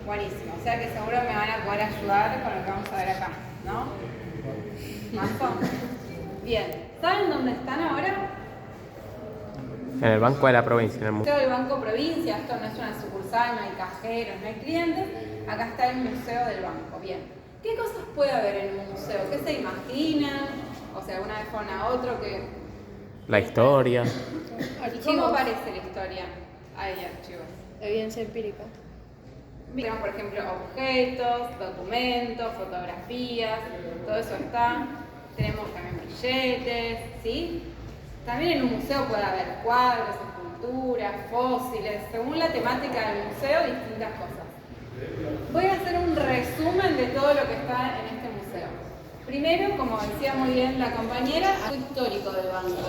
Buenísimo, o sea que seguro me van a poder ayudar con lo que vamos a ver acá, ¿no? ¿Mazo? Bien, ¿saben dónde están ahora? En el Banco de la Provincia, en el Museo del Banco Provincia, esto no es una sucursal, no hay cajeros, no hay clientes, acá está el Museo del Banco, bien. ¿Qué cosas puede haber en un museo? ¿Qué se imaginan? O sea, alguna vez fueron a otro que... La historia. ¿Y cómo aparece la historia? Hay archivos. Evidencia empírica. Tenemos, por ejemplo, objetos, documentos, fotografías, todo eso está. Tenemos también billetes, ¿sí? También en un museo puede haber cuadros, esculturas, fósiles, según la temática del museo, distintas cosas. Voy a hacer un resumen de todo lo que está en este museo. Primero, como decía muy bien la compañera, algo histórico del banco,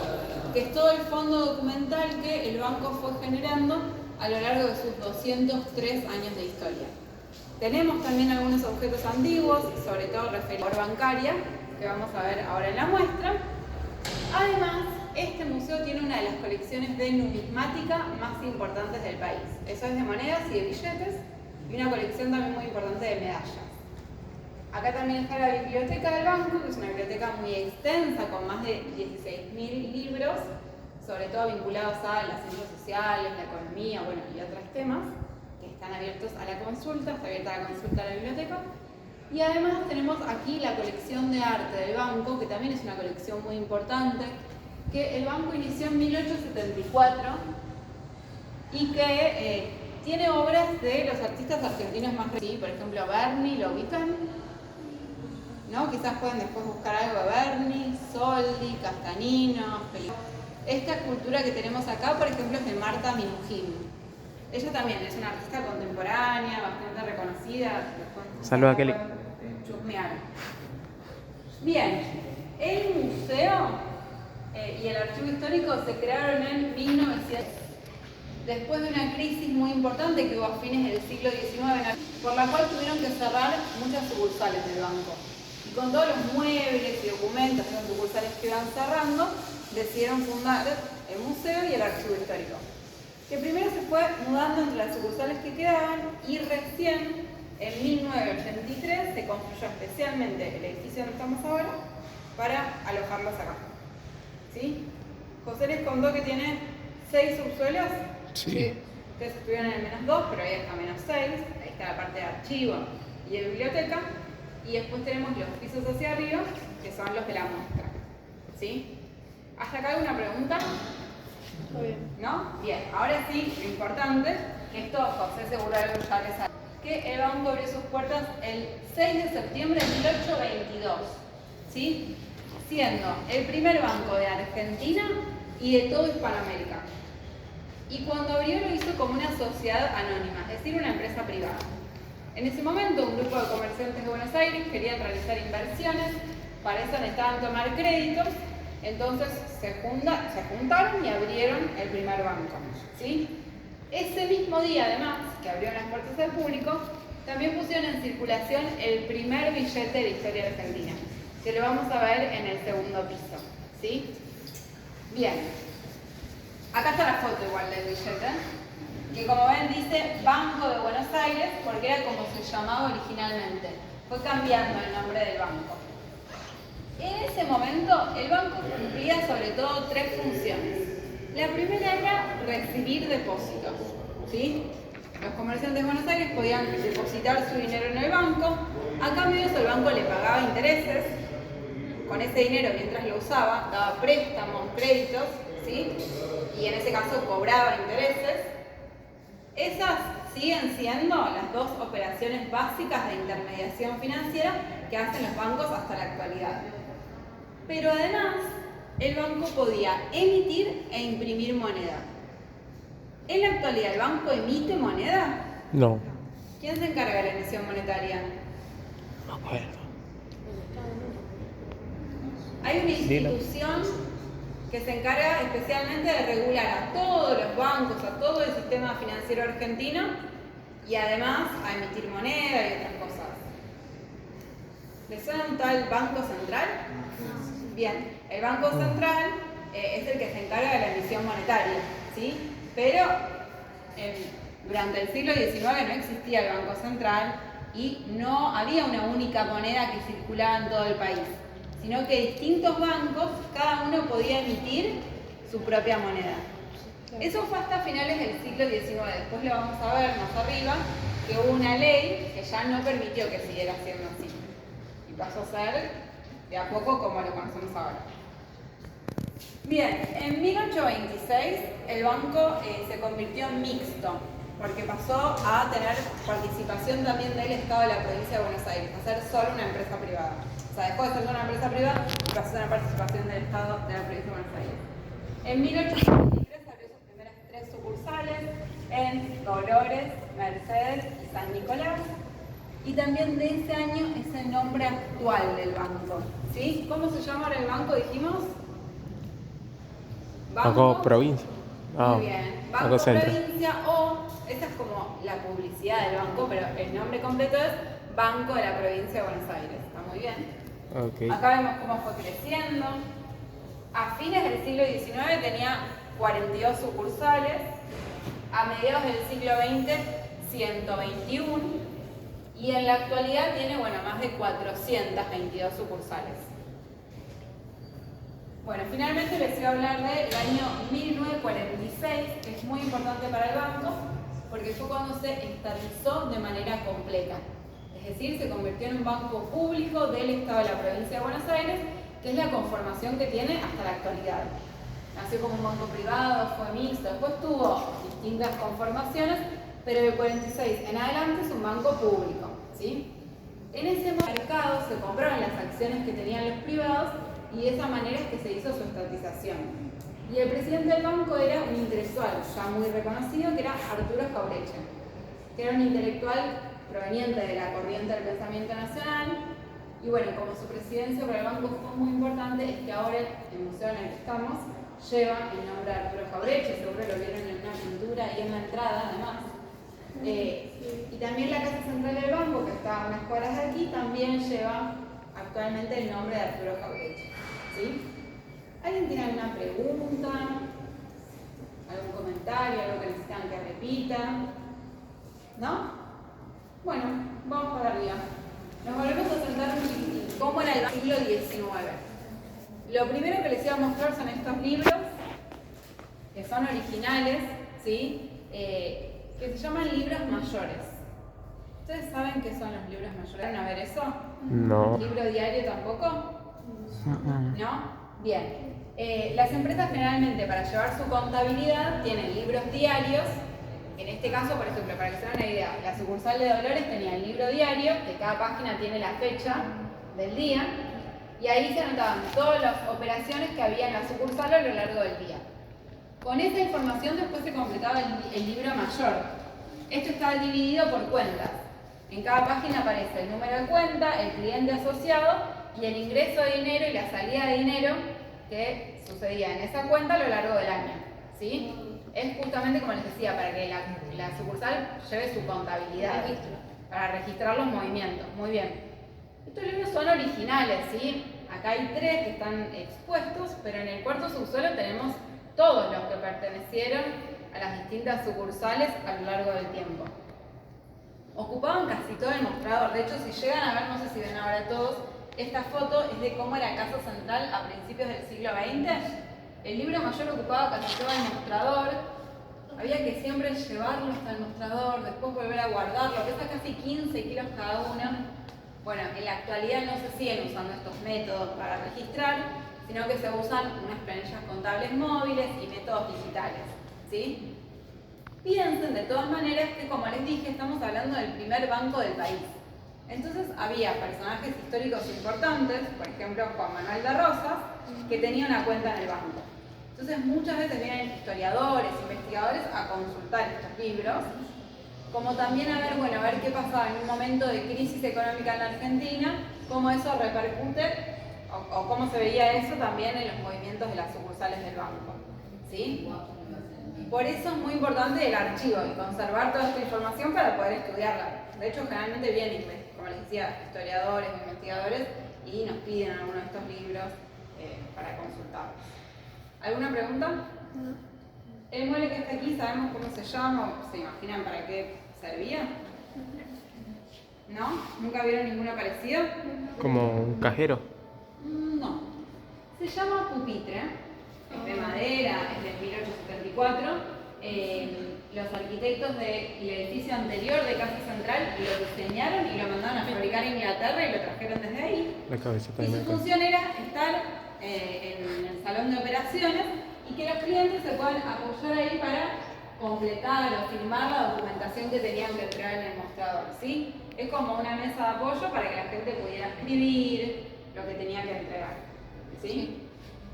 que es todo el fondo documental que el banco fue generando a lo largo de sus 203 años de historia. Tenemos también algunos objetos antiguos, sobre todo referidos a la bancaria, que vamos a ver ahora en la muestra. Además, este museo tiene una de las colecciones de numismática más importantes del país. Eso es de monedas y de billetes, y una colección también muy importante de medallas. Acá también está la biblioteca del banco, que es una biblioteca muy extensa, con más de 16.000 libros, sobre todo vinculados a las ciencias sociales, la economía, bueno, y otros temas, que están abiertos a la consulta, está abierta la consulta a la biblioteca. Y además tenemos aquí la colección de arte del banco, que también es una colección muy importante, que el banco inició en 1874 y que tiene obras de los artistas argentinos más recientes, por ejemplo Berni, ¿lo ubican? ¿No? Quizás pueden después buscar algo de Berni, Soldi, Castanino, Esta escultura que tenemos acá, por ejemplo, es de Marta Minujín. Ella también es una artista contemporánea, bastante reconocida. Saluda a Kelly. Chusmear. Bien, el museo y el archivo histórico se crearon en 1900, después de una crisis muy importante que hubo a fines del siglo XIX, por la cual tuvieron que cerrar muchas sucursales del banco. Y con todos los muebles y documentos de las sucursales que iban cerrando, decidieron fundar el museo y el archivo histórico, que primero se fue mudando entre las sucursales que quedaban y recién en 1983 se construyó especialmente el edificio donde estamos ahora para alojarlos acá. ¿Sí? José les contó que tiene 6 subsuelos. Sí. Ustedes estuvieron en el -2, pero ahí está -6. Ahí está la parte de archivo y de biblioteca. Y después tenemos los pisos hacia arriba, que son los de la muestra. ¿Sí? ¿Hasta acá alguna pregunta? Muy bien. ¿No? Bien, ahora sí, lo importante, que esto José seguro ya le sabe, que el banco abrió sus puertas el 6 de septiembre de 1822, ¿sí? Siendo el primer banco de Argentina y de todo Hispanoamérica. Y cuando abrió lo hizo como una sociedad anónima, es decir, una empresa privada. En ese momento un grupo de comerciantes de Buenos Aires querían realizar inversiones, para eso necesitaban tomar créditos, entonces se juntaron y abrieron el primer banco, ¿sí? Ese mismo día, además, que abrió las puertas al público, también pusieron en circulación el primer billete de la historia argentina, que lo vamos a ver en el segundo piso, ¿sí? Bien, acá está la foto igual del billete, que como ven dice Banco de Buenos Aires, porque era como se llamaba originalmente, fue cambiando el nombre del banco. En ese momento, el banco cumplía sobre todo 3 funciones. La primera era recibir depósitos, ¿sí? Los comerciantes de Buenos Aires podían depositar su dinero en el banco, a cambio de eso el banco le pagaba intereses, con ese dinero mientras lo usaba, daba préstamos, créditos, ¿sí? Y en ese caso cobraba intereses. Esas siguen siendo las 2 operaciones básicas de intermediación financiera que hacen los bancos hasta la actualidad. Pero además, el banco podía emitir e imprimir moneda. ¿En la actualidad el banco emite moneda? No. ¿Quién se encarga de la emisión monetaria? No me acuerdo. Hay una institución que se encarga especialmente de regular a todos los bancos, a todo el sistema financiero argentino y además a emitir moneda y otras cosas. ¿Les suena un tal Banco Central? Bien, el Banco Central es el que se encarga de la emisión monetaria, ¿sí? Pero en durante el siglo XIX no existía el Banco Central y no había una única moneda que circulaba en todo el país, sino que distintos bancos, cada uno podía emitir su propia moneda. Eso fue hasta finales del siglo XIX, después lo vamos a ver más arriba, que hubo una ley que ya no permitió que siguiera siendo así. Y pasó a ser de a poco como lo conocemos ahora. Bien, en 1826 el banco se convirtió en mixto, porque pasó a tener participación también del Estado de la provincia de Buenos Aires, a ser solo una empresa privada. O sea, dejó de ser una empresa privada y pasó a tener participación del Estado de la provincia de Buenos Aires. En 1823 abrió sus primeras 3 sucursales en Dolores, Mercedes y San Nicolás. Y también de ese año es el nombre actual del banco. ¿Sí? ¿Cómo se llama ahora el banco, dijimos? Banco Provincia. Muy bien. Banco Banco Centro. Provincia o, esta es como la publicidad del banco, pero el nombre completo es Banco de la Provincia de Buenos Aires. Está muy bien. Ok. Acá vemos cómo fue creciendo. A fines del siglo XIX tenía 42 sucursales. A mediados del siglo XX, 121. Y en la actualidad tiene, más de 422 sucursales. Bueno, finalmente les voy a hablar del año 1946, que es muy importante para el banco, porque fue cuando se estatizó de manera completa. Es decir, se convirtió en un banco público del Estado de la Provincia de Buenos Aires, que es la conformación que tiene hasta la actualidad. Nació como un banco privado, fue mixto, después tuvo distintas conformaciones, pero del 46 en adelante es un banco público, ¿sí? En ese mercado se compraban las acciones que tenían los privados y de esa manera es que se hizo su estatización. Y el presidente del banco era un intelectual ya muy reconocido, que era Arturo Jauretche, que era un intelectual proveniente de la corriente del pensamiento nacional. Y bueno, como su presidencia para el banco fue muy importante, es que ahora el museo en el que estamos lleva el nombre de Arturo Jauretche, seguro lo vieron en una pintura y en la entrada además. Y también la Casa Central del Banco, que está a unas cuadras de aquí, también lleva actualmente el nombre de Arturo Jauretche. ¿Sí? ¿Alguien tiene alguna pregunta? ¿Algún comentario? ¿Algo que necesitan que repita? ¿No? Bueno, vamos para arriba. Nos volvemos a sentar un chiquitín. ¿Cómo era el siglo XIX? Lo primero que les iba a mostrar son estos libros, que son originales, ¿sí? Que se llaman libros mayores. ¿Ustedes saben qué son los libros mayores? ¿Van a ver eso? No. ¿Libro diario tampoco? ¿No? Bien. Las empresas generalmente para llevar su contabilidad tienen libros diarios. En este caso, por ejemplo, para que se den una idea, la sucursal de Dolores tenía el libro diario, que cada página tiene la fecha del día, y ahí se anotaban todas las operaciones que había en la sucursal a lo largo del día. Con esa información después se completaba el libro mayor. Esto estaba dividido por cuentas. En cada página aparece el número de cuenta, el cliente asociado y el ingreso de dinero y la salida de dinero que sucedía en esa cuenta a lo largo del año. ¿Sí? Es justamente como les decía, para que la sucursal lleve su contabilidad, para registrar los movimientos. Muy bien. Estos libros son originales, ¿sí? Acá hay 3 que están expuestos, pero en el cuarto subsuelo tenemos todos los que pertenecieron a las distintas sucursales a lo largo del tiempo. Ocupaban casi todo el mostrador. De hecho, si llegan a ver, no sé si ven ahora todos, esta foto es de cómo era Casa Central a principios del siglo XX. El libro mayor ocupaba casi todo el mostrador. Había que siempre llevarlo hasta el mostrador, después volver a guardarlo. Pesa casi 15 kilos cada uno. Bueno, en la actualidad no se siguen usando estos métodos para registrar, sino que se usan unas planillas contables móviles y métodos digitales, ¿sí? Piensen de todas maneras que, como les dije, estamos hablando del primer banco del país. Entonces había personajes históricos importantes, por ejemplo Juan Manuel de Rosas, que tenía una cuenta en el banco. Entonces muchas veces vienen historiadores, investigadores a consultar estos libros, como también a ver qué pasaba en un momento de crisis económica en la Argentina, cómo eso repercute o cómo se veía eso también en los movimientos de las sucursales del banco. ¿Sí? Por eso es muy importante el archivo y conservar toda esta información para poder estudiarla. De hecho, generalmente vienen, como les decía, historiadores o investigadores y nos piden algunos de estos libros para consultarlos. ¿Alguna pregunta? El mueble que está aquí, ¿sabemos cómo se llama? ¿Se imaginan para qué servía? ¿No? ¿Nunca vieron ninguno parecido? Como un cajero. No. Se llama pupitre. Es de madera, es de 1874. Los arquitectos del edificio anterior de Casa Central lo diseñaron y lo mandaron a fabricar a Inglaterra y lo trajeron desde ahí. La cabecita Y de su Merkel. función era estar en el salón de operaciones y que los clientes se puedan apoyar ahí para completar o firmar la documentación que tenían que entregar en el mostrador, ¿sí? Es como una mesa de apoyo para que la gente pudiera escribir lo que tenía que entregar, ¿sí?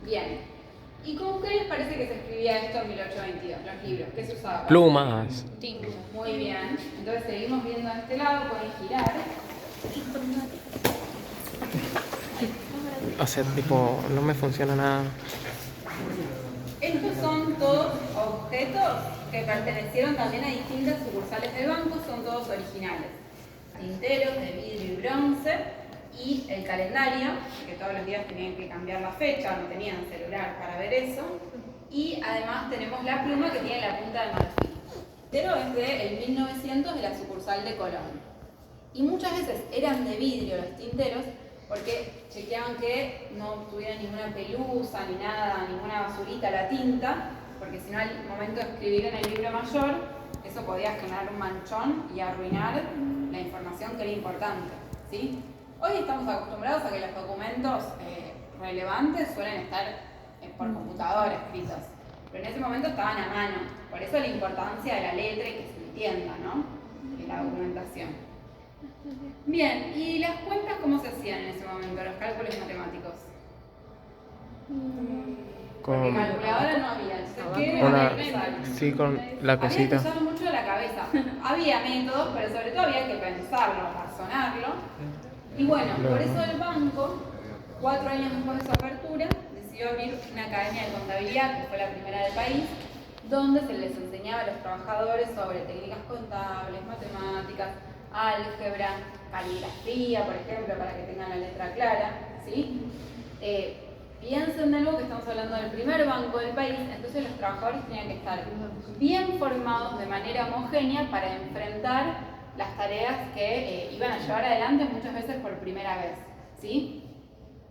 Bien. ¿Y con qué les parece que se escribía esto en 1822? Los libros, ¿qué se usaba? Plumas. Tinta. Muy bien. Entonces seguimos viendo a este lado, pueden girar. O sea, tipo, no me funciona nada. Estos son todos objetos que pertenecieron también a distintas sucursales del banco, son todos originales. Tinteros de vidrio y bronce y el calendario, que todos los días tenían que cambiar la fecha, no tenían celular para ver eso. Y además tenemos la pluma que tiene la punta de marfil. El tintero es del 1900 de la sucursal de Colón. Y muchas veces eran de vidrio los tinteros porque chequeaban que no tuviera ninguna pelusa ni nada, ninguna basurita la tinta, porque si no al momento de escribir en el libro mayor, eso podía generar un manchón y arruinar la información que era importante, ¿sí? Hoy estamos acostumbrados a que los documentos relevantes suelen estar por computadora escritos, pero en ese momento estaban a mano, por eso la importancia de la letra y que se entienda, ¿no? Y la documentación. Bien, ¿y las cuentas cómo se hacían en ese momento, los cálculos matemáticos? Porque Con calculadora no había, entonces ¿qué era una, lo que usar? sí, con la Había que cosita. usar mucho la cabeza. Había métodos, pero sobre todo había que pensarlo, razonarlo. Y bueno, por eso el banco, 4 años después de su apertura, decidió abrir una academia de contabilidad, que fue la primera del país, donde se les enseñaba a los trabajadores sobre técnicas contables, matemáticas, álgebra, caligrafía, por ejemplo, para que tengan la letra clara, ¿sí? Piensen de nuevo que estamos hablando del primer banco del país, entonces los trabajadores tenían que estar bien formados de manera homogénea para enfrentar las tareas que iban a llevar adelante muchas veces por primera vez, ¿sí?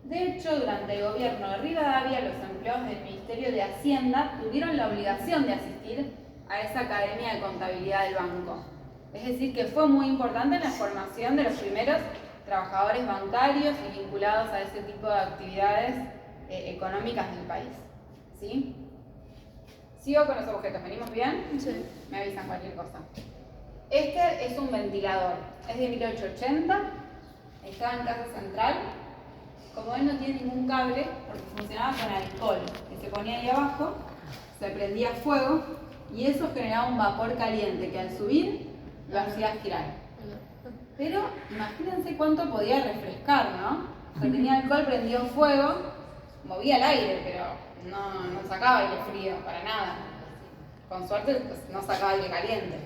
De hecho, durante el gobierno de Rivadavia, los empleados del Ministerio de Hacienda tuvieron la obligación de asistir a esa academia de contabilidad del banco. Es decir, que fue muy importante en la formación de los primeros trabajadores bancarios y vinculados a ese tipo de actividades económicas del país, ¿sí? Sigo con los objetos, ¿venimos bien? Sí. Me avisan cualquier cosa. Este es un ventilador, es de 1880, estaba en Casa Central. Como él no tiene ningún cable, porque funcionaba con alcohol, que se ponía ahí abajo, se prendía fuego y eso generaba un vapor caliente que al subir lo hacía girar. Pero imagínense cuánto podía refrescar, ¿no? O sea, tenía alcohol, prendió fuego, movía el aire, pero no sacaba aire frío, para nada. Con suerte pues, no sacaba aire caliente.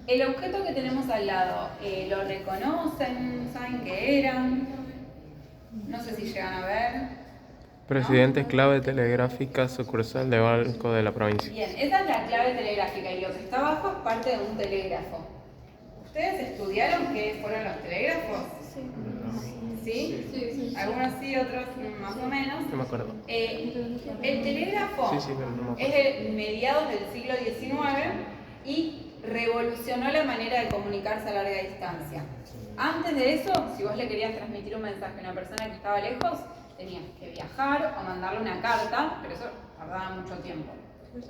El objeto que tenemos al lado, ¿lo reconocen? ¿Saben qué eran? No sé si llegan a ver. Presidente clave telegráfica sucursal de Banco de la Provincia. Bien, esa es la clave telegráfica y lo que está abajo es parte de un telégrafo. ¿Ustedes estudiaron qué fueron los telégrafos? ¿Sí? Sí. Algunos sí, otros más o menos. No me acuerdo. El telégrafo Sí, pero no me acuerdo. es de mediados del siglo XIX y revolucionó la manera de comunicarse a larga distancia. Antes de eso, si vos le querías transmitir un mensaje a una persona que estaba lejos, tenías que viajar o mandarle una carta, pero eso tardaba mucho tiempo.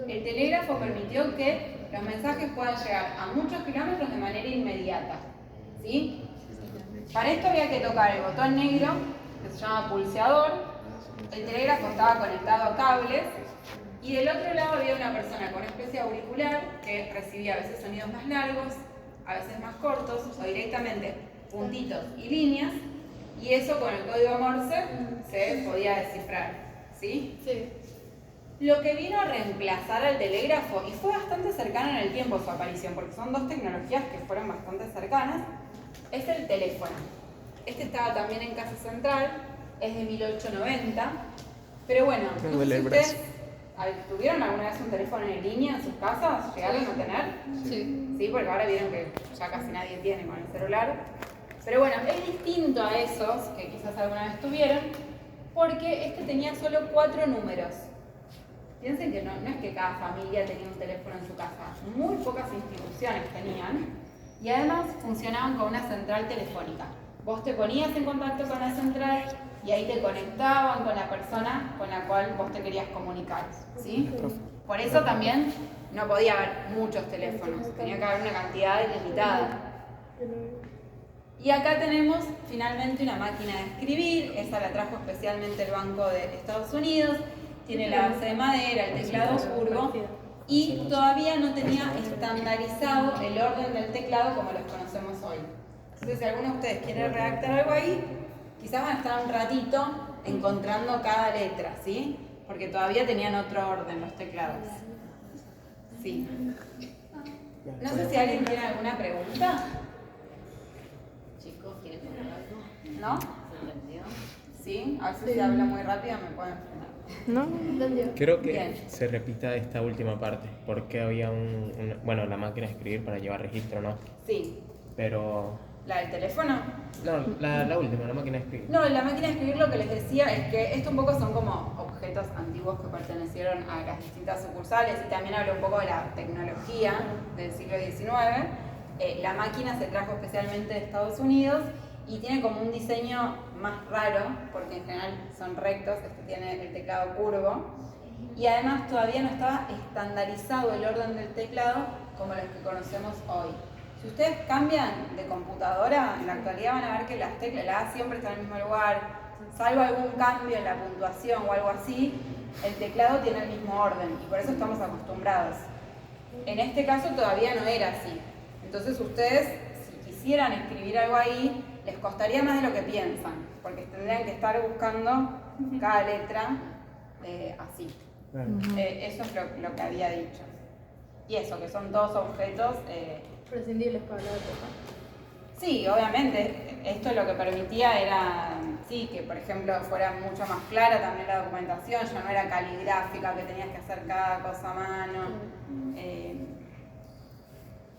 El telégrafo permitió que los mensajes puedan llegar a muchos kilómetros de manera inmediata, ¿sí? Para esto había que tocar el botón negro, que se llama pulseador. El telégrafo estaba conectado a cables y del otro lado había una persona con una especie de auricular que recibía a veces sonidos más largos, a veces más cortos o directamente puntitos y líneas, y eso con el código Morse se podía descifrar, ¿sí? Sí. Lo que vino a reemplazar al telégrafo, y fue bastante cercano en el tiempo su aparición, porque son dos tecnologías que fueron bastante cercanas, es el teléfono. Este estaba también en Casa Central, es de 1890, pero bueno, Me no sé duele si el ustedes brazo. ¿Tuvieron alguna vez un teléfono en línea en sus casas? ¿Llegaron a tener? Sí. Sí, porque ahora vieron que ya casi nadie tiene con el celular. Pero bueno, es distinto a esos que quizás alguna vez tuvieron, porque este tenía solo 4 números. Piensen que no es que cada familia tenía un teléfono en su casa, muy pocas instituciones tenían, y además funcionaban con una central telefónica. Vos te ponías en contacto con la central y ahí te conectaban con la persona con la cual vos te querías comunicar, ¿sí? Por eso también no podía haber muchos teléfonos, tenía que haber una cantidad ilimitada. Y acá tenemos finalmente una máquina de escribir, esa la trajo especialmente el Banco de Estados Unidos, tiene la base de madera, el teclado curvo, y todavía no tenía estandarizado el orden del teclado como los conocemos hoy. Entonces, si alguno de ustedes quiere redactar algo ahí, quizás van a estar un ratito encontrando cada letra, ¿sí? Porque todavía tenían otro orden los teclados. Sí. No sé si alguien tiene alguna pregunta. Chicos, ¿quieren poner algo? ¿No? ¿Se entendió? ¿Sí? A veces si hablo muy rápido me pueden frenar. ¿No? ¿Entendió? Quiero que Bien. se repita esta última parte, porque había bueno, la máquina de escribir para llevar registro, ¿no? Sí. Pero, ¿La del teléfono? no, la última, la máquina de escribir. No, la máquina de escribir lo que les decía es que esto un poco son como objetos antiguos que pertenecieron a las distintas sucursales y también habla un poco de la tecnología del siglo XIX. La máquina se trajo especialmente de Estados Unidos y tiene como un diseño más raro, porque en general son rectos, este tiene el teclado curvo, y además todavía no estaba estandarizado el orden del teclado como los que conocemos hoy. Si ustedes cambian de computadora, en la actualidad van a ver que las teclas, la A siempre está en el mismo lugar, salvo algún cambio en la puntuación o algo así, el teclado tiene el mismo orden y por eso estamos acostumbrados. En este caso todavía no era así. Entonces ustedes, si quisieran escribir algo ahí, les costaría más de lo que piensan, porque tendrían que estar buscando cada letra así. Eso es lo que había dicho. Y eso, que son todos objetos... Prescindibles para la época. Sí, obviamente, esto lo que permitía era, sí, que por ejemplo fuera mucho más clara también la documentación, ya no era caligráfica, que tenías que hacer cada cosa a mano.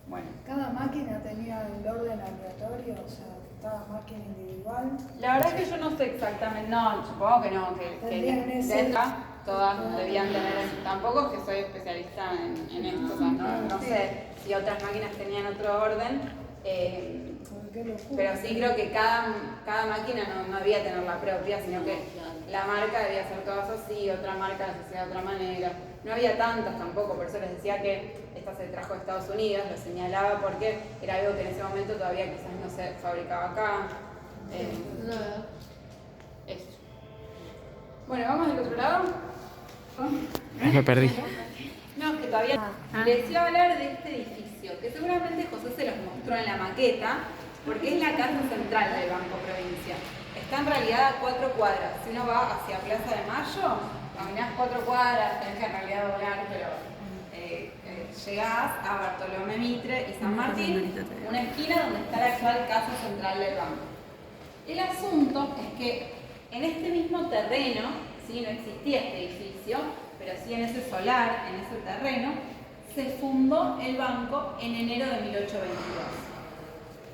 Bueno. ¿Cada máquina tenía el orden aleatorio? O sea, cada máquina individual. La verdad es que yo no sé exactamente, no, supongo que no, que Tendrían ese- dentro todas debían tener, tampoco es que soy especialista en esto, o sea, no sé si otras máquinas tenían otro orden, Qué locura. pero sí creo que cada máquina no debía tener la propia, sino que la marca debía hacer todas así, otra marca las hacía de otra manera. No había tantas tampoco, por eso les decía que esta se trajo de Estados Unidos, lo señalaba porque era algo que en ese momento todavía quizás no se fabricaba acá. Eso. Bueno, vamos del otro lado. Me perdí. No, es que todavía les iba a hablar de este edificio, que seguramente José se los mostró en la maqueta, porque es la casa central del Banco Provincia. Está en realidad a 4 cuadras. Si uno va hacia Plaza de Mayo, caminás 4 cuadras, tenés que en realidad doblar, pero llegás a Bartolomé Mitre y San Martín, una esquina donde está la actual casa central del banco. El asunto es que en este mismo terreno, ¿sí? No existía este edificio, pero sí en ese solar, en ese terreno, se fundó el banco en enero de 1822.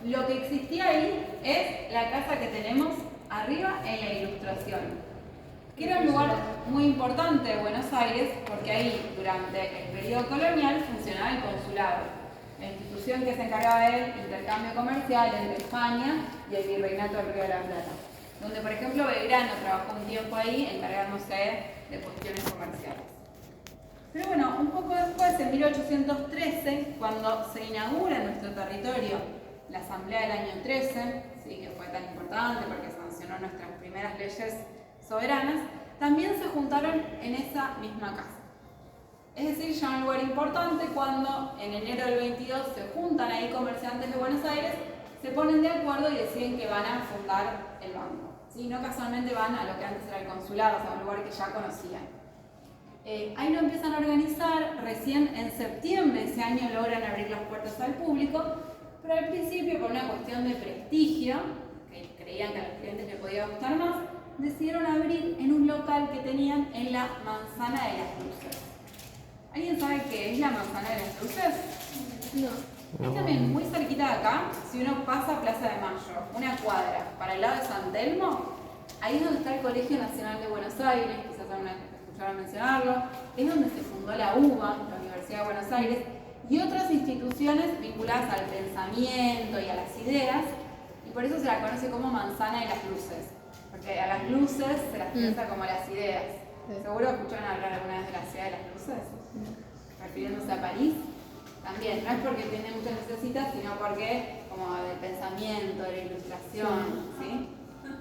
Lo que existía ahí es la casa que tenemos arriba en la ilustración, que era un lugar muy importante de Buenos Aires, porque ahí, durante el periodo colonial, funcionaba el consulado, la institución que se encargaba del intercambio comercial entre España y el Virreinato del Río de la Plata, donde, por ejemplo, Belgrano trabajó un tiempo ahí encargándose de cuestiones comerciales. Pero bueno, un poco después, en 1813, cuando se inaugura en nuestro territorio la Asamblea del año 13, ¿sí? Que fue tan importante porque sancionó nuestras primeras leyes soberanas, también se juntaron en esa misma casa. Es decir, ya un lugar importante cuando en enero del 22 se juntan ahí comerciantes de Buenos Aires, se ponen de acuerdo y deciden que van a fundar el banco. ¿Sí? No casualmente van a lo que antes era el consulado, o sea, un lugar que ya conocían. Ahí lo empiezan a organizar, recién en septiembre de ese año logran abrir las puertas al público, pero al principio por una cuestión de prestigio, que creían que a los clientes les podía gustar más, decidieron abrir en un local que tenían en la Manzana de las Luces. ¿Alguien sabe qué es la Manzana de las Luces? No. Es también muy cerquita de acá, si uno pasa a Plaza de Mayo, una cuadra, para el lado de San Telmo, ahí es donde está el Colegio Nacional de Buenos Aires, quizás alguna vez escucharon mencionarlo, es donde se fundó la UBA, la Universidad de Buenos Aires, y otras instituciones vinculadas al pensamiento y a las ideas, y por eso se la conoce como Manzana de las Luces, porque a las luces se las piensa como las ideas. Sí. ¿Seguro escucharon hablar alguna vez de la Ciudad de las Luces? Refiriéndose a París. También, no es porque tiene muchas lucecitas, sino porque como del pensamiento, de la ilustración, ¿sí?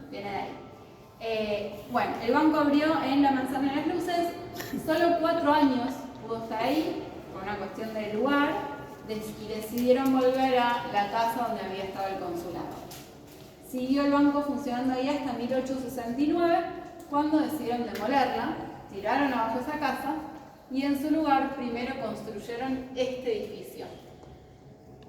Viene de ahí. Bueno, el banco abrió en la Manzana de las Luces, solo 4 años pudo estar ahí, por una cuestión de lugar, y decidieron volver a la casa donde había estado el consulado. Siguió el banco funcionando ahí hasta 1869, cuando decidieron demolerla, tiraron abajo esa casa, y en su lugar primero construyeron este edificio.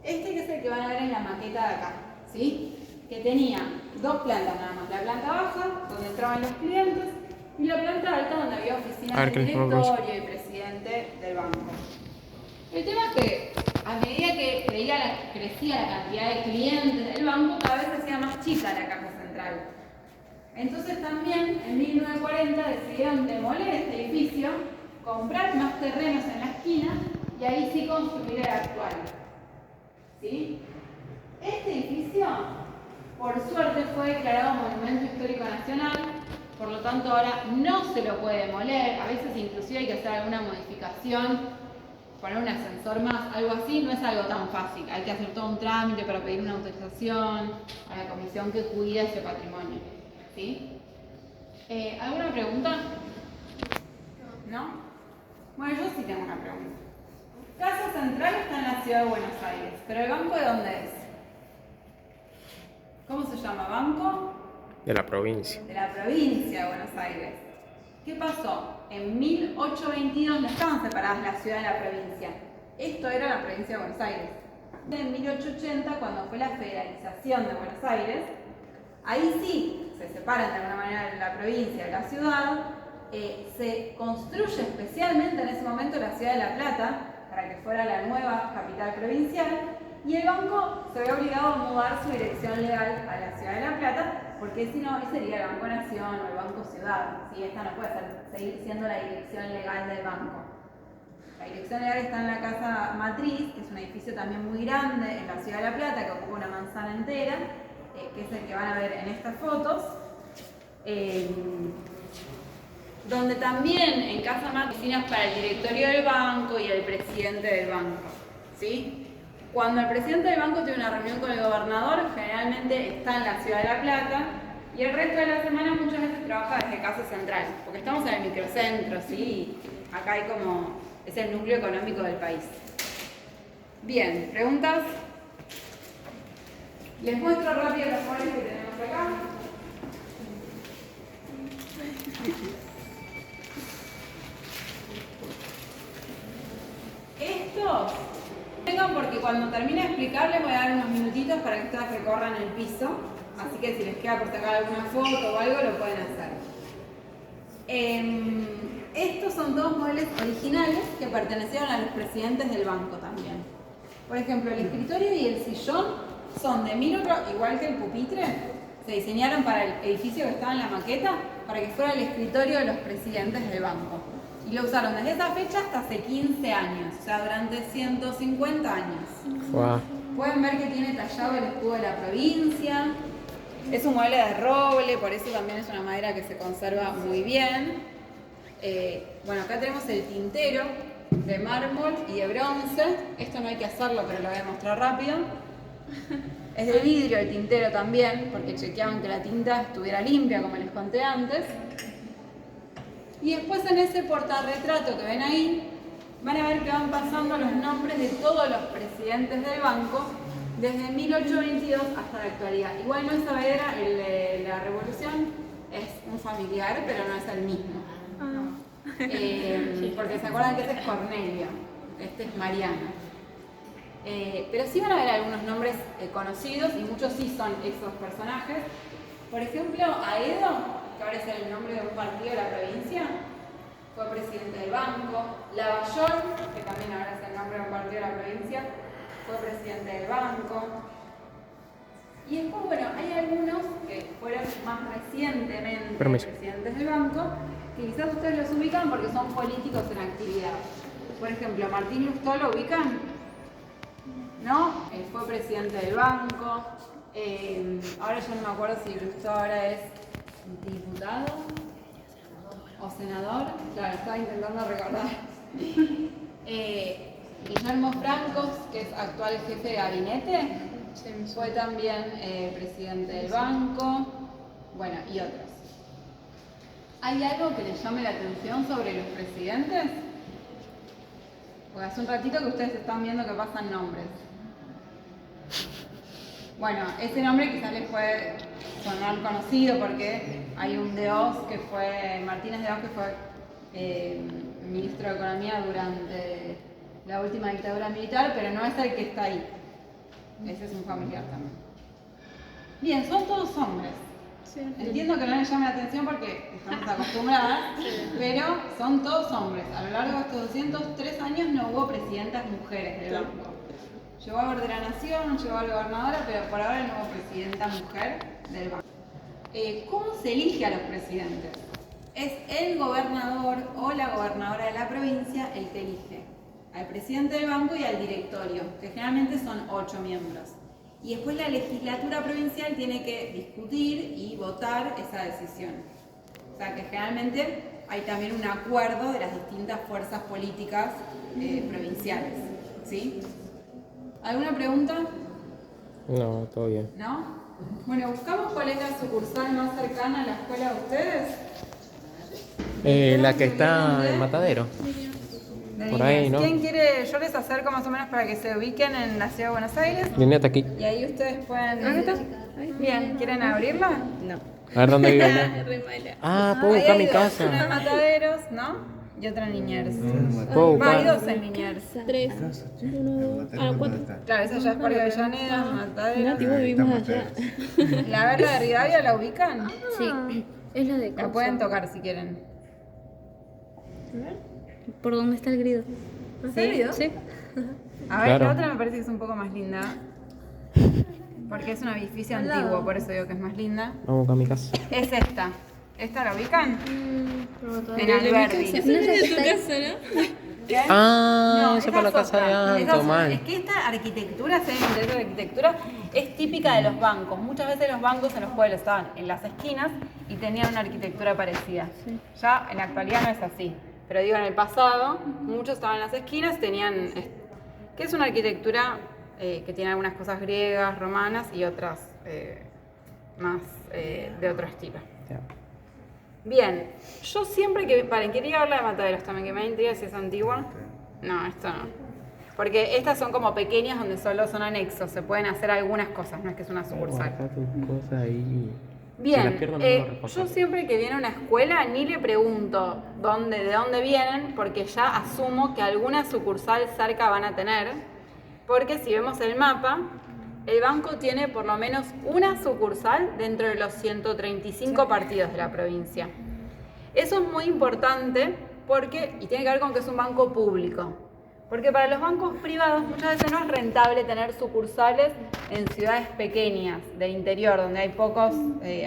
Este que es el que van a ver en la maqueta de acá, ¿sí? Que tenía 2 plantas nada más. La planta baja, donde entraban los clientes, y la planta alta, donde había oficinas del directorio y presidente del banco. El tema es que a medida que crecía la cantidad de clientes del banco, cada vez se hacía más chica la caja central. Entonces también en 1940 decidieron demoler este edificio, comprar más terrenos en la esquina y ahí sí construir el actual. ¿Sí? Este edificio, por suerte, fue declarado Monumento Histórico Nacional, por lo tanto ahora no se lo puede demoler, a veces inclusive hay que hacer alguna modificación, poner un ascensor más, algo así, no es algo tan fácil, hay que hacer todo un trámite para pedir una autorización a la comisión que cuida ese patrimonio. ¿Sí? ¿Alguna pregunta? ¿No? Bueno, yo sí tengo una pregunta. Casa Central está en la ciudad de Buenos Aires, pero ¿el banco de dónde es? ¿Cómo se llama? ¿Banco? De la provincia. De la provincia de Buenos Aires. ¿Qué pasó? En 1822 no estaban separadas la ciudad de la provincia. Esto era la provincia de Buenos Aires. En 1880, cuando fue la federalización de Buenos Aires, ahí sí se separan de alguna manera la provincia de la ciudad. Se construye especialmente en ese momento la ciudad de La Plata para que fuera la nueva capital provincial, y el banco se ve obligado a mudar su dirección legal a la ciudad de La Plata, porque si no, ese sería el Banco Nación o el Banco Ciudad, ¿sí? Esta no puede seguir siendo la dirección legal del banco. La dirección legal está en la Casa Matriz, que es un edificio también muy grande en la ciudad de La Plata, que ocupa una manzana entera, que es el que van a ver en estas fotos. Donde también en Casa Matriz oficinas para el directorio del banco y el presidente del banco, ¿sí? Cuando el presidente del banco tiene una reunión con el gobernador, generalmente está en la ciudad de La Plata, y el resto de la semana muchas veces trabaja desde Casa Central, porque estamos en el microcentro, ¿sí? Y acá hay como, es el núcleo económico del país. Bien, ¿preguntas? Les muestro rápido los muebles que tenemos acá. Estos, vengan porque cuando termine de explicar les voy a dar unos minutitos para que ustedes recorran el piso, así que si les queda por sacar alguna foto o algo lo pueden hacer. Estos son todos muebles originales que pertenecieron a los presidentes del banco también. Por ejemplo, el escritorio y el sillón son de igual que el pupitre, se diseñaron para el edificio que estaba en la maqueta para que fuera el escritorio de los presidentes del banco. Y lo usaron desde esa fecha hasta hace 15 años, o sea, durante 150 años. Wow. Pueden ver que tiene tallado el escudo de la provincia. Es un mueble de roble, por eso también es una madera que se conserva muy bien. Bueno, acá tenemos el tintero de mármol y de bronce. Esto no hay que hacerlo, pero lo voy a mostrar rápido. Es de vidrio el tintero también, porque chequeaban que la tinta estuviera limpia, como les conté antes. Y después en ese portarretrato que ven ahí, van a ver que van pasando los nombres de todos los presidentes del banco desde 1822 hasta la actualidad. Igual no es Saavedra, el de la Revolución es un familiar, pero no es el mismo. Porque se acuerdan que este es Cornelio, este es Mariano. Pero sí van a ver algunos nombres conocidos y muchos sí son esos personajes. Por ejemplo, Aedo, que ahora es el nombre de un partido de la provincia, fue presidente del banco. Lavallol, que también ahora es el nombre de un partido de la provincia, fue presidente del banco. Y después, bueno, hay algunos que fueron más recientemente presidentes del banco, que quizás ustedes los ubican porque son políticos en actividad. Por ejemplo, Martín Lustó, ¿lo ubican? ¿No? Fue presidente del banco. Ahora yo no me acuerdo si Lustó ahora es diputado o senador. Claro, estaba intentando recordar. Guillermo Francos, que es actual jefe de gabinete, fue también presidente del banco. Bueno, y otros. ¿Hay algo que les llame la atención sobre los presidentes? Porque hace un ratito que ustedes están viendo que pasan nombres. Bueno, ese nombre quizás les puede sonar conocido porque hay un Deos que fue, Martínez Deos, que fue ministro de Economía durante la última dictadura militar, pero no es el que está ahí. Ese es un familiar también. Bien, son todos hombres. Sí. Entiendo que no les llame la atención porque estamos acostumbradas, pero son todos hombres. A lo largo de estos 203 años no hubo presidentas mujeres del banco. Llegó a haber de la Nación, llegó a gobernadora, pero por ahora no hubo presidenta mujer del banco. ¿Cómo se elige a los presidentes? Es el gobernador o la gobernadora de la provincia el que elige al presidente del banco y al directorio, que generalmente son 8 miembros. Y después la legislatura provincial tiene que discutir y votar esa decisión. O sea que generalmente hay también un acuerdo de las distintas fuerzas políticas provinciales. ¿Sí? ¿Alguna pregunta? No, todo bien. ¿No? Bueno, buscamos cuál es la sucursal más cercana a la escuela de ustedes. La que está en Matadero. Por ahí, ¿no? ¿Quién quiere? Yo les acerco más o menos para que se ubiquen en la ciudad de Buenos Aires. Línea hasta aquí. Y ahí ustedes pueden... Bien, ¿quieren abrirla? No. A ver dónde vive Línea. Re mala. Ah, puedo Ahí buscar hay mi dos, casa. una en Mataderos, ¿no? Y otra en Liniers. Puedo Hay buscar. dos en Liniers. 3, 1, 4. Claro, esa ya es Parque Avellaneda, Mataderos. Nati, vos vivimos allá. ¿La verla de Rivadavia la ubican? Sí, es la de La Coso. pueden tocar si quieren. ¿Por dónde está el grido? ¿Sí? Sí. A ver, Claro. la otra me parece que es un poco más linda. Porque es un edificio antiguo, por eso digo que es más linda. Vamos a buscar mi casa. Es esta. ¿Esta la ubican? En No Alberdi. es de tu casa, ¿no? ¿Qué? Ah, No, eso para la esa casa de otra. Esa Anto, es- mal. Es que esta arquitectura, si hay interés de arquitectura, es típica de los bancos. Muchas veces los bancos en los pueblos estaban en las esquinas y tenían una arquitectura parecida. Ya en la actualidad no es así. Pero digo, en el pasado, muchos estaban en las esquinas, tenían... que es una arquitectura que tiene algunas cosas griegas, romanas y otras más de otro estilo. Ya. Bien, yo siempre que... Vale, quería hablar de Mataderos también, que me intriga si es antigua. No, esto no. Porque estas son como pequeñas donde solo son anexos, se pueden hacer algunas cosas, no es que es una sucursal. Guarda tus cosas ahí. Si Bien, las pierdo, no me lo yo responsable. siempre que viene a una escuela ni le pregunto de dónde vienen, porque ya asumo que alguna sucursal cerca van a tener, porque si vemos el mapa, el banco tiene por lo menos una sucursal dentro de los 135 partidos de la provincia. Eso es muy importante porque, y tiene que ver con que es un banco público. Porque para los bancos privados muchas veces no es rentable tener sucursales en ciudades pequeñas del interior, donde hay pocos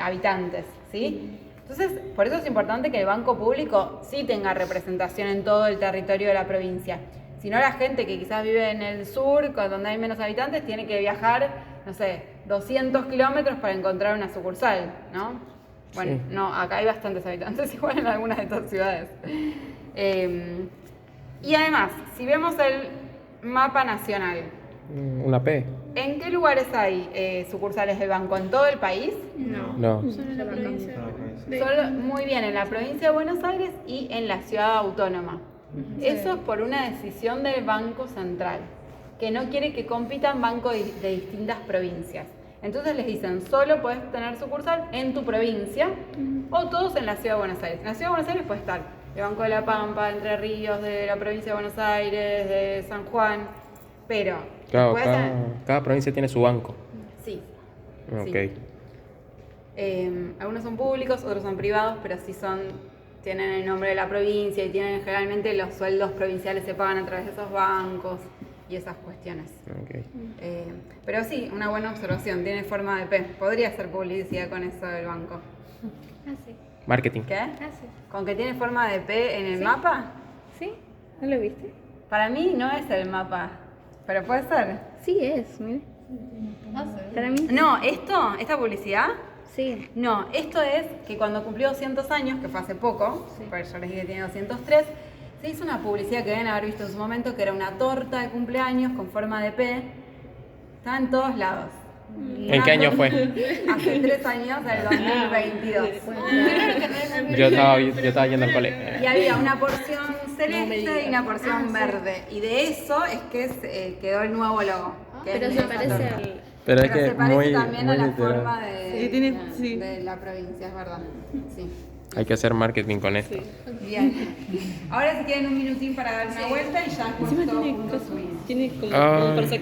habitantes, ¿sí? Entonces, por eso es importante que el banco público sí tenga representación en todo el territorio de la provincia. Si no, la gente que quizás vive en el sur, donde hay menos habitantes, tiene que viajar, no sé, 200 kilómetros para encontrar una sucursal, ¿no? Bueno, Sí. no, acá hay bastantes habitantes igual en algunas de estas ciudades. Y además, si vemos el mapa nacional, Una P. ¿en qué lugares hay sucursales del banco? ¿En todo el país? No. Solo en la provincia. Solo, muy bien, en la provincia de Buenos Aires y en la ciudad autónoma. Eso es por una decisión del Banco Central, que no quiere que compitan bancos de distintas provincias. Entonces les dicen, solo puedes tener sucursal en tu provincia o todos en la ciudad de Buenos Aires. En la ciudad de Buenos Aires puede estar el Banco de la Pampa, Entre Ríos, de la provincia de Buenos Aires, de San Juan, pero... Claro, después, cada provincia tiene su banco. Sí. Ok. Sí. Algunos son públicos, otros son privados, pero sí tienen el nombre de la provincia y tienen generalmente los sueldos provinciales se pagan a través de esos bancos y esas cuestiones. Ok. Pero sí, una buena observación, tiene forma de P. Podría hacer publicidad con eso del banco. Ah, sí. Marketing. ¿Qué? Ah, sí. ¿Con que tiene forma de P en el mapa? ¿Sí? ¿No lo viste? Para mí no es el mapa, pero puede ser. Sí es, mire. Para mí No, esta publicidad, sí. no, esto es que cuando cumplió 200 años, que fue hace poco, pero yo les dije que tiene 203, se hizo una publicidad que deben haber visto en su momento, que era una torta de cumpleaños con forma de P. Estaba en todos lados. ¿En qué año fue? Hace 3 años, del 2022. Yo estaba yendo al colegio. Y había una porción celeste y una porción verde. Y de eso es que quedó el nuevo logo. que Pero es se esa parece torta. al... Pero es Pero que se parece muy, también muy a la literal. forma de, Sí. de la provincia, es verdad. Sí. Hay que hacer marketing con esto. Bien. Ahora si quieren un minutín para dar una vuelta y ya después todos juntos subimos. Tiene como Ah. para sacar